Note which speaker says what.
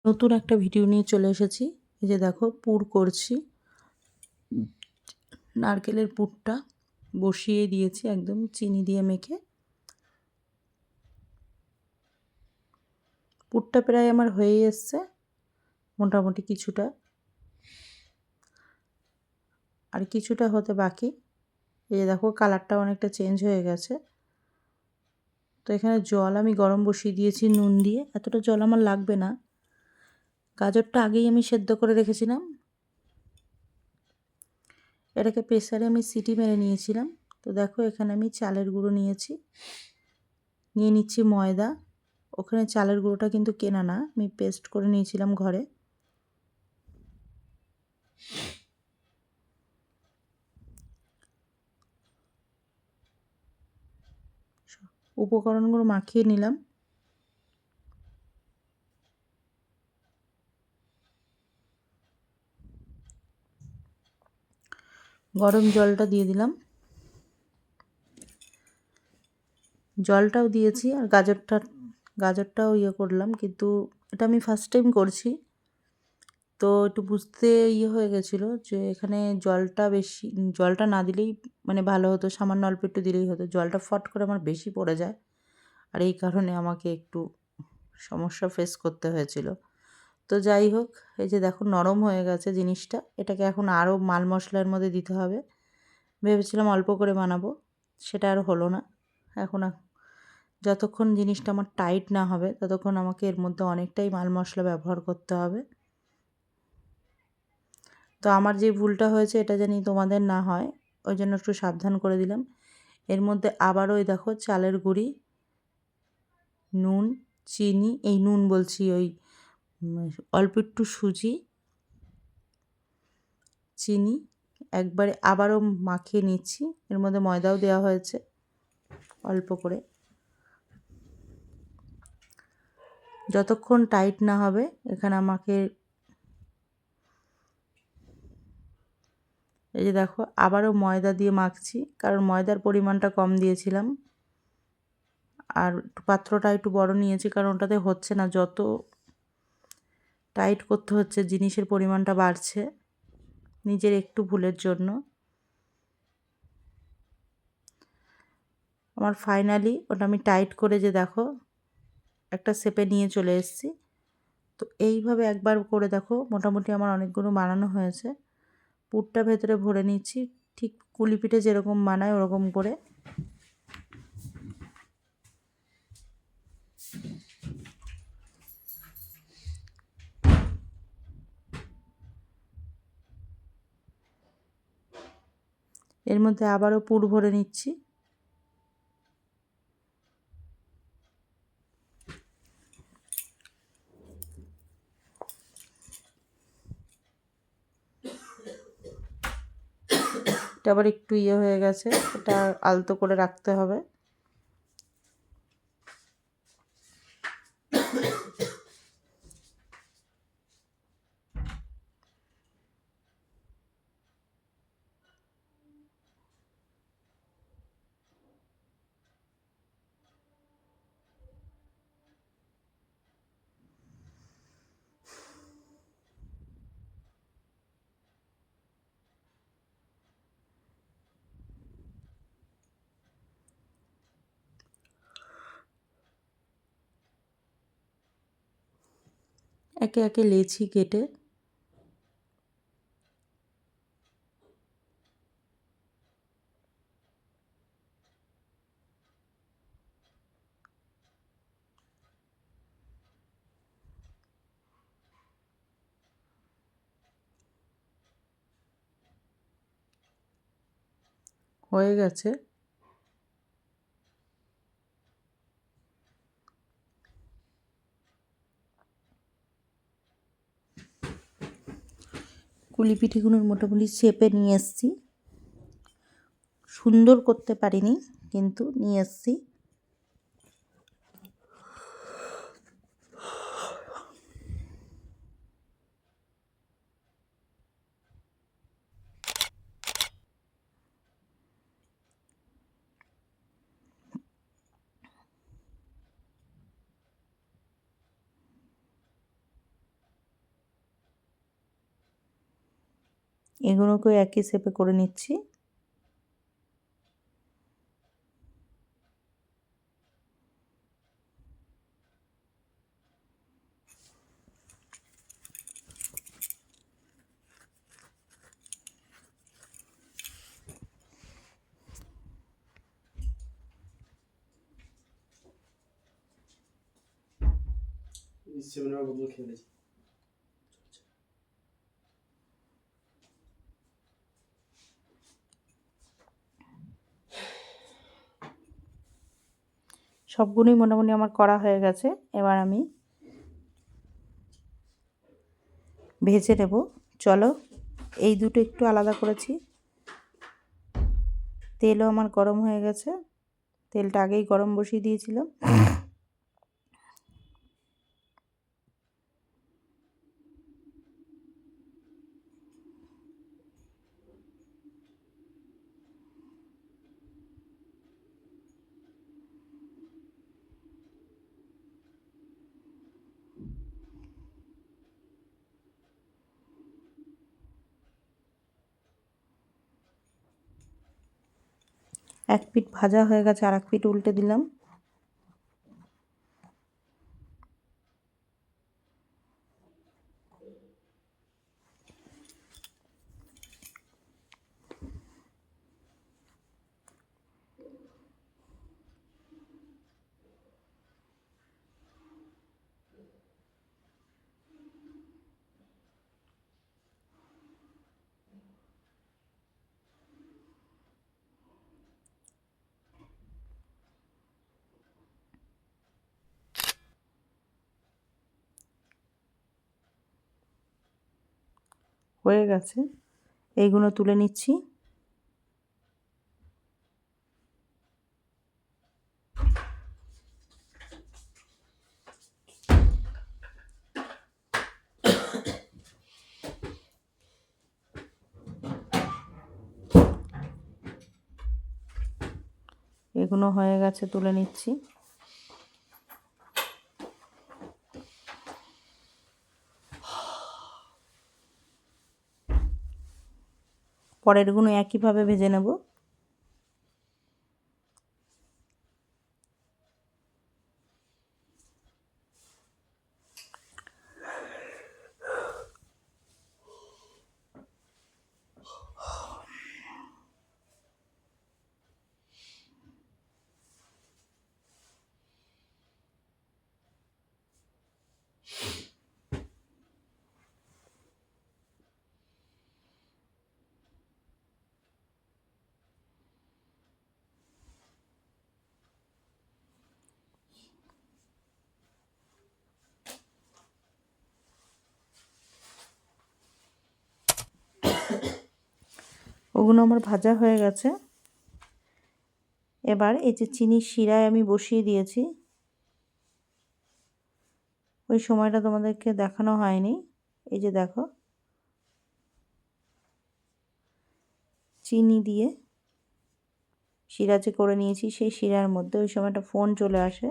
Speaker 1: নতুন একটা ভিডিও নিয়ে চলে এসেছি। এই যে দেখো পুর করছি। নারকেলের পুরটা বসিয়ে দিয়েছি একদম চিনি দিয়ে মেখে। পুরটা প্রায় আমার হয়েই এসছে মোটামুটি, কিছুটা আর কিছুটা হতে বাকি। এই যে দেখো কালারটা অনেকটা চেঞ্জ হয়ে গেছে। তো এখানে জল আমি গরম বসিয়ে দিয়েছি নুন দিয়ে। এতটা জল আমার লাগবে না, গাজরটা আগেই আমি সেদ্ধ করে রেখেছিলাম। এটাকে প্রেসারে আমি সিটি মেরে নিয়েছিলাম। তো দেখো এখানে আমি চালের গুঁড়ো নিয়েছি, নিয়ে নিচ্ছি ময়দা। ওখানে চালের গুঁড়োটা কিন্তু কেনা না, আমি পেস্ট করে নিয়েছিলাম ঘরে। উপকরণগুলো মাখিয়ে নিলাম। গরম জলটা দিয়ে দিলাম, জলটাও দিয়েছি আর গাজরটাও করলাম, কিন্তু এটা আমি ফার্স্ট টাইম করছি তো একটু বুঝতে হয়ে গেছিলো যে এখানে জলটা না দিলেই মানে ভালো হতো, সামান্য অল্প একটু দিলেই হতো। জলটা ফট করে আমার বেশি পড়ে যায়, আর এই কারণে আমাকে একটু সমস্যা ফেস করতে হয়েছিল। তো যাই হোক, এই যে দেখো নরম হয়ে গেছে জিনিসটা। এটাকে এখন আরও মাল মশলার মধ্যে দিতে হবে। ভেবেছিলাম অল্প করে বানাবো, সেটা আর হলো না। এখন যতক্ষণ জিনিসটা আমার টাইট না হবে ততক্ষণ আমাকে এর মধ্যে অনেকটাই মাল মশলা ব্যবহার করতে হবে। তো আমার যে ভুলটা হয়েছে এটা জানি তোমাদের না হয়, ওই জন্য একটু সাবধান করে দিলাম। এর মধ্যে আবারও ওই দেখো চালের গুঁড়ি, নুন, চিনি, এই নুন বলছি ওই অল্প একটু সুজি, চিনি একবারে আবারও মাখিয়ে নিচ্ছি। এর মধ্যে ময়দাও দেওয়া হয়েছে অল্প করে। যতক্ষণ টাইট না হবে এখানে আমাকে, এই যে দেখো আবারও ময়দা দিয়ে মাখছি, কারণ ময়দার পরিমাণটা কম দিয়েছিলাম। আর পাত্রটা একটু বড় নিয়েছি কারণ ওটাতে হচ্ছে না, যত টাইট করতে হচ্ছে জিনিসের পরিমাণটা বাড়ছে নিজের একটু ভুলের জন্য। আমার ফাইনালি ওটা আমি টাইট করে যে দেখো একটা শেপে নিয়ে চলে এসেছি। তো এইভাবে একবার করে দেখো, মোটামুটি আমার অনেকগুলো বানানো হয়েছে। পুরটা ভেতরে ভরে নিচ্ছি, ঠিক কুলি পিঠে যেরকম বানায় ওরকম করে। এর মধ্যে আবারও পুর ভরে নিচ্ছি। এটা আবার একটু হয়ে গেছে, এটা আলতো করে রাখতে হবে। একে একে লেচি কেটে হয়ে গেছে। কুলি পিঠেগুলোর মোটামুটি শেপে নিয়ে এসেছি, সুন্দর করতে পারিনি কিন্তু নিয়ে এসেছি। এগুলোকেও একই শেপে করে নিচ্ছি। সবগুলোই মোটামুটি আমার করা হয়ে গেছে। এবার আমি ভেজে নেব। চলো, এই দুটো একটু আলাদা করেছি। তেলও আমার গরম হয়ে গেছে, তেলটা আগেই গরম বসিয়ে দিয়েছিলাম। এক পিঠ ভাজা হয়ে গেছে, আর এক পিঠ উল্টে দিলাম। হয়ে গেছে, এইগুলো তুলে নিচ্ছি। এগুলো হয়ে গেছে, তুলে নিচ্ছি। পরেরগুলো একইভাবে ভেজে নেব। ওগুলো আমার ভাজা হয়ে গেছে। এবার এই যে চিনির শিরায় আমি বসিয়ে দিয়েছি, ওই সময়টা তোমাদেরকে দেখানো হয়নি। এই যে দেখো, চিনি দিয়ে শিরা যে করে নিয়েছি, সেই শিরার মধ্যে ওই সময়টা ফোন চলে আসে।